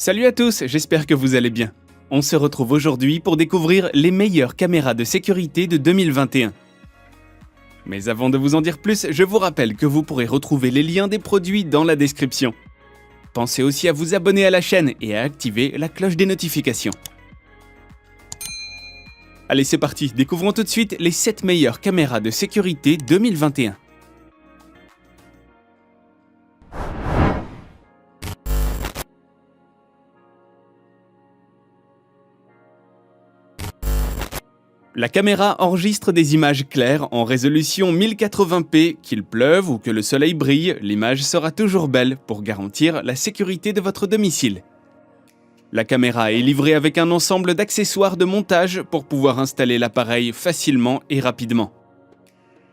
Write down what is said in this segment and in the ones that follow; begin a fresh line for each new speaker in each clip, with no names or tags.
Salut à tous, j'espère que vous allez bien. On se retrouve aujourd'hui pour découvrir les meilleures caméras de sécurité de 2021. Mais avant de vous en dire plus, je vous rappelle que vous pourrez retrouver les liens des produits dans la description. Pensez aussi à vous abonner à la chaîne et à activer la cloche des notifications. Allez, c'est parti, découvrons tout de suite les 7 meilleures caméras de sécurité 2021. La caméra enregistre des images claires en résolution 1080p, qu'il pleuve ou que le soleil brille, l'image sera toujours belle pour garantir la sécurité de votre domicile. La caméra est livrée avec un ensemble d'accessoires de montage pour pouvoir installer l'appareil facilement et rapidement.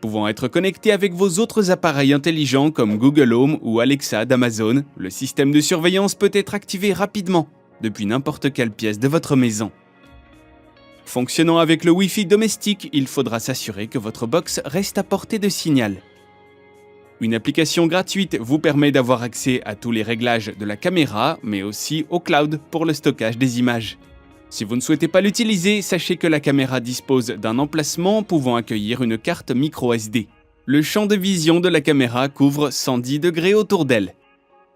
Pouvant être connecté avec vos autres appareils intelligents comme Google Home ou Alexa d'Amazon, le système de surveillance peut être activé rapidement depuis n'importe quelle pièce de votre maison. Fonctionnant avec le Wi-Fi domestique, il faudra s'assurer que votre box reste à portée de signal. Une application gratuite vous permet d'avoir accès à tous les réglages de la caméra, mais aussi au cloud pour le stockage des images. Si vous ne souhaitez pas l'utiliser, sachez que la caméra dispose d'un emplacement pouvant accueillir une carte micro-SD. Le champ de vision de la caméra couvre 110 degrés autour d'elle.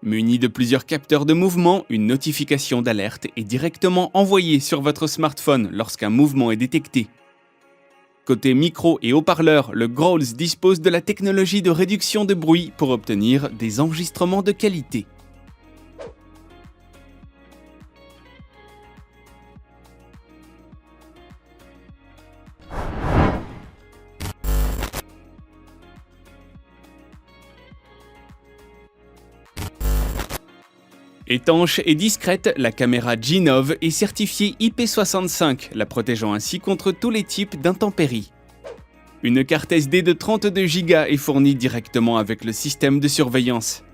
Muni de plusieurs capteurs de mouvement, une notification d'alerte est directement envoyée sur votre smartphone lorsqu'un mouvement est détecté. Côté micro et haut-parleur, le Growls dispose de la technologie de réduction de bruit pour obtenir des enregistrements de qualité. Étanche et discrète, la caméra G9 est certifiée IP65, la protégeant ainsi contre tous les types d'intempéries. Une carte SD de 32 Go est fournie directement avec le système de surveillance.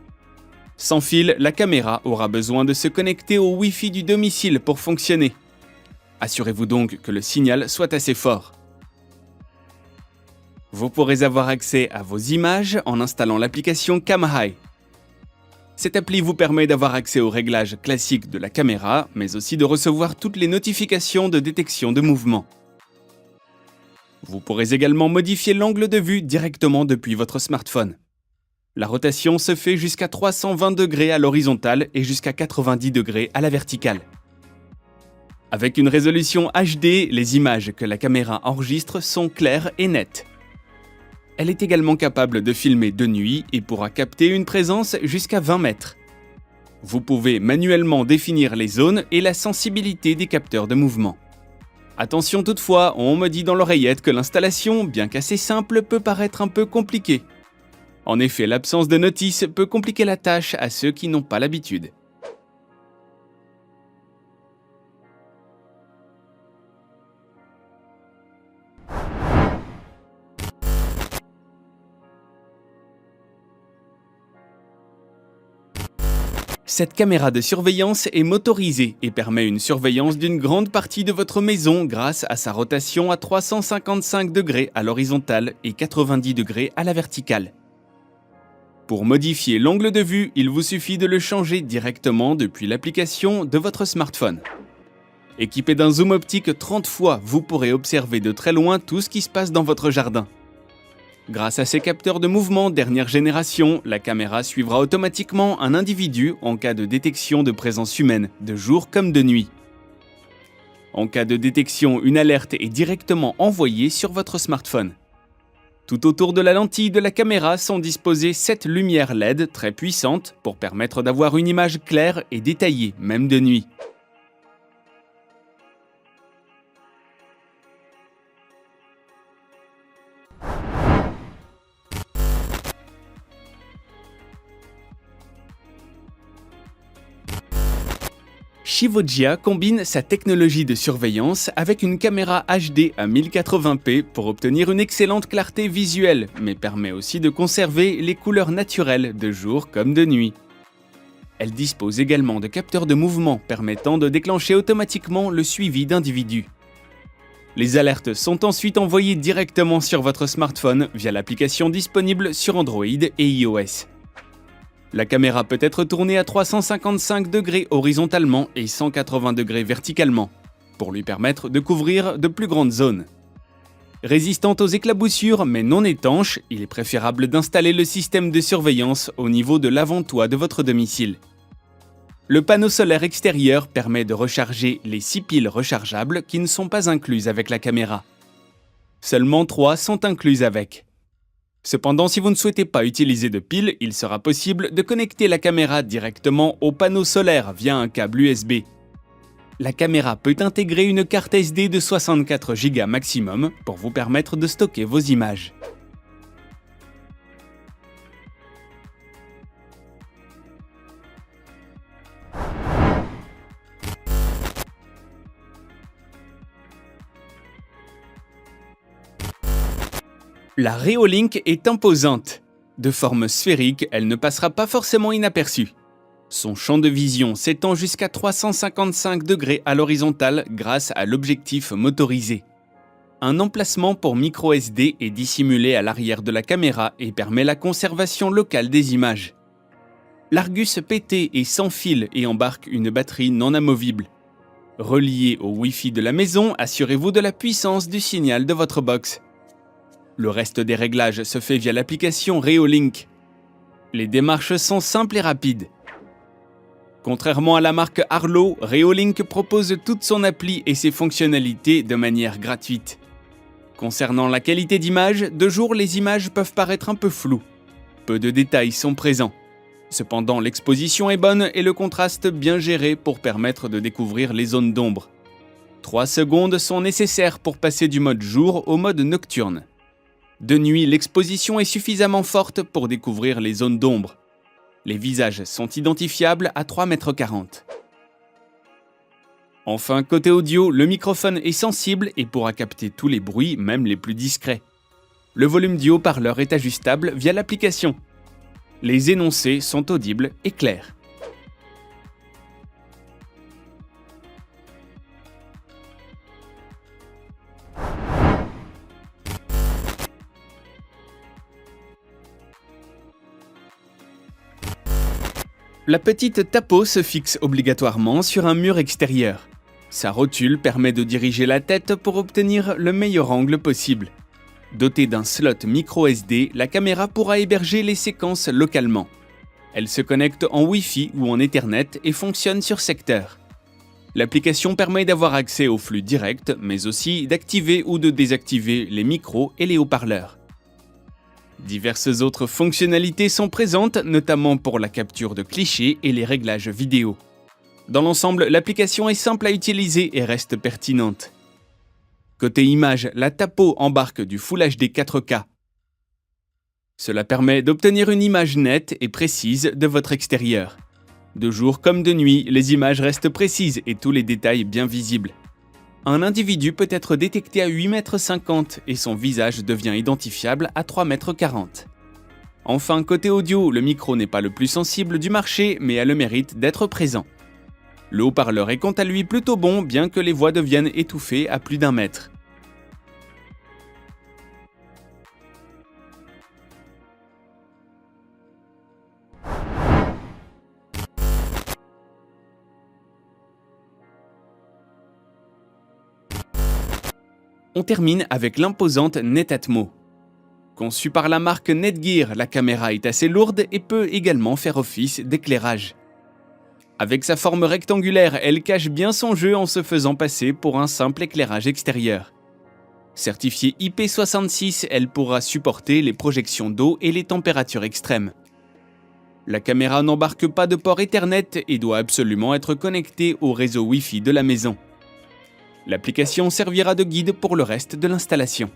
Sans fil, la caméra aura besoin de se connecter au Wi-Fi du domicile pour fonctionner. Assurez-vous donc que le signal soit assez fort. Vous pourrez avoir accès à vos images en installant l'application CamHi. Cette appli vous permet d'avoir accès aux réglages classiques de la caméra, mais aussi de recevoir toutes les notifications de détection de mouvement. Vous pourrez également modifier l'angle de vue directement depuis votre smartphone. La rotation se fait jusqu'à 320 degrés à l'horizontale et jusqu'à 90 degrés à la verticale. Avec une résolution HD, les images que la caméra enregistre sont claires et nettes. Elle est également capable de filmer de nuit et pourra capter une présence jusqu'à 20 mètres. Vous pouvez manuellement définir les zones et la sensibilité des capteurs de mouvement. Attention toutefois, on me dit dans l'oreillette que l'installation, bien qu'assez simple, peut paraître un peu compliquée. En effet, l'absence de notice peut compliquer la tâche à ceux qui n'ont pas l'habitude. Cette caméra de surveillance est motorisée et permet une surveillance d'une grande partie de votre maison grâce à sa rotation à 355 degrés à l'horizontale et 90 degrés à la verticale. Pour modifier l'angle de vue, il vous suffit de le changer directement depuis l'application de votre smartphone. Équipé d'un zoom optique 30 fois, vous pourrez observer de très loin tout ce qui se passe dans votre jardin. Grâce à ses capteurs de mouvement dernière génération, la caméra suivra automatiquement un individu en cas de détection de présence humaine, de jour comme de nuit. En cas de détection, une alerte est directement envoyée sur votre smartphone. Tout autour de la lentille de la caméra sont disposées 7 lumières LED très puissantes pour permettre d'avoir une image claire et détaillée, même de nuit. Shivojia combine sa technologie de surveillance avec une caméra HD à 1080p pour obtenir une excellente clarté visuelle, mais permet aussi de conserver les couleurs naturelles de jour comme de nuit. Elle dispose également de capteurs de mouvement permettant de déclencher automatiquement le suivi d'individus. Les alertes sont ensuite envoyées directement sur votre smartphone via l'application disponible sur Android et iOS. La caméra peut être tournée à 355 degrés horizontalement et 180 degrés verticalement, pour lui permettre de couvrir de plus grandes zones. Résistante aux éclaboussures mais non étanche, il est préférable d'installer le système de surveillance au niveau de l'avant-toit de votre domicile. Le panneau solaire extérieur permet de recharger les 6 piles rechargeables qui ne sont pas incluses avec la caméra. Seulement 3 sont incluses avec. Cependant, si vous ne souhaitez pas utiliser de piles, il sera possible de connecter la caméra directement au panneau solaire via un câble USB. La caméra peut intégrer une carte SD de 64 Go maximum pour vous permettre de stocker vos images. La Reolink est imposante. De forme sphérique, elle ne passera pas forcément inaperçue. Son champ de vision s'étend jusqu'à 355 degrés à l'horizontale grâce à l'objectif motorisé. Un emplacement pour micro SD est dissimulé à l'arrière de la caméra et permet la conservation locale des images. L'Argus PT est sans fil et embarque une batterie non amovible. Relié au Wi-Fi de la maison, assurez-vous de la puissance du signal de votre box. Le reste des réglages se fait via l'application Reolink. Les démarches sont simples et rapides. Contrairement à la marque Arlo, Reolink propose toute son appli et ses fonctionnalités de manière gratuite. Concernant la qualité d'image, de jour les images peuvent paraître un peu floues. Peu de détails sont présents. Cependant, l'exposition est bonne et le contraste bien géré pour permettre de découvrir les zones d'ombre. 3 secondes sont nécessaires pour passer du mode jour au mode nocturne. De nuit, l'exposition est suffisamment forte pour découvrir les zones d'ombre. Les visages sont identifiables à 3,40 m. Enfin, côté audio, le microphone est sensible et pourra capter tous les bruits, même les plus discrets. Le volume du haut-parleur est ajustable via l'application. Les énoncés sont audibles et clairs. La petite tapeau se fixe obligatoirement sur un mur extérieur. Sa rotule permet de diriger la tête pour obtenir le meilleur angle possible. Dotée d'un slot micro SD, la caméra pourra héberger les séquences localement. Elle se connecte en Wi-Fi ou en Ethernet et fonctionne sur secteur. L'application permet d'avoir accès au flux direct, mais aussi d'activer ou de désactiver les micros et les haut-parleurs. Diverses autres fonctionnalités sont présentes, notamment pour la capture de clichés et les réglages vidéo. Dans l'ensemble, l'application est simple à utiliser et reste pertinente. Côté image, la Tapo embarque du Full HD 4K. Cela permet d'obtenir une image nette et précise de votre extérieur. De jour comme de nuit, les images restent précises et tous les détails bien visibles. Un individu peut être détecté à 8,50 m et son visage devient identifiable à 3,40 m. Enfin, côté audio, le micro n'est pas le plus sensible du marché, mais a le mérite d'être présent. Le haut-parleur est quant à lui plutôt bon, bien que les voix deviennent étouffées à plus d'1 mètre. On termine avec l'imposante Netatmo. Conçue par la marque Netgear, la caméra est assez lourde et peut également faire office d'éclairage. Avec sa forme rectangulaire, elle cache bien son jeu en se faisant passer pour un simple éclairage extérieur. Certifiée IP66, elle pourra supporter les projections d'eau et les températures extrêmes. La caméra n'embarque pas de port Ethernet et doit absolument être connectée au réseau Wi-Fi de la maison. L'application servira de guide pour le reste de l'installation.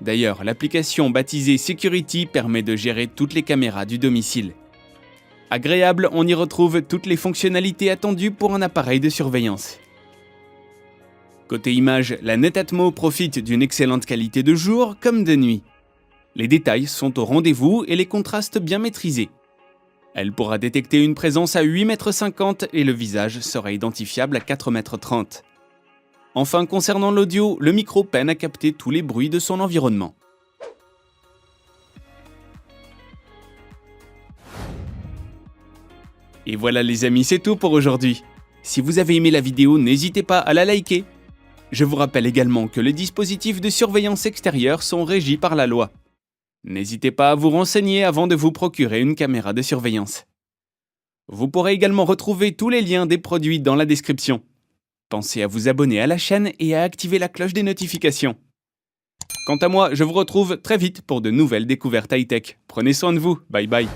D'ailleurs, l'application baptisée Security permet de gérer toutes les caméras du domicile. Agréable, on y retrouve toutes les fonctionnalités attendues pour un appareil de surveillance. Côté image, la Netatmo profite d'une excellente qualité de jour comme de nuit. Les détails sont au rendez-vous et les contrastes bien maîtrisés. Elle pourra détecter une présence à 8,50 m et le visage sera identifiable à 4,30 m. Enfin, concernant l'audio, le micro peine à capter tous les bruits de son environnement. Et voilà les amis, c'est tout pour aujourd'hui. Si vous avez aimé la vidéo, n'hésitez pas à la liker. Je vous rappelle également que les dispositifs de surveillance extérieure sont régis par la loi. N'hésitez pas à vous renseigner avant de vous procurer une caméra de surveillance. Vous pourrez également retrouver tous les liens des produits dans la description. Pensez à vous abonner à la chaîne et à activer la cloche des notifications. Quant à moi, je vous retrouve très vite pour de nouvelles découvertes high-tech. Prenez soin de vous, bye bye.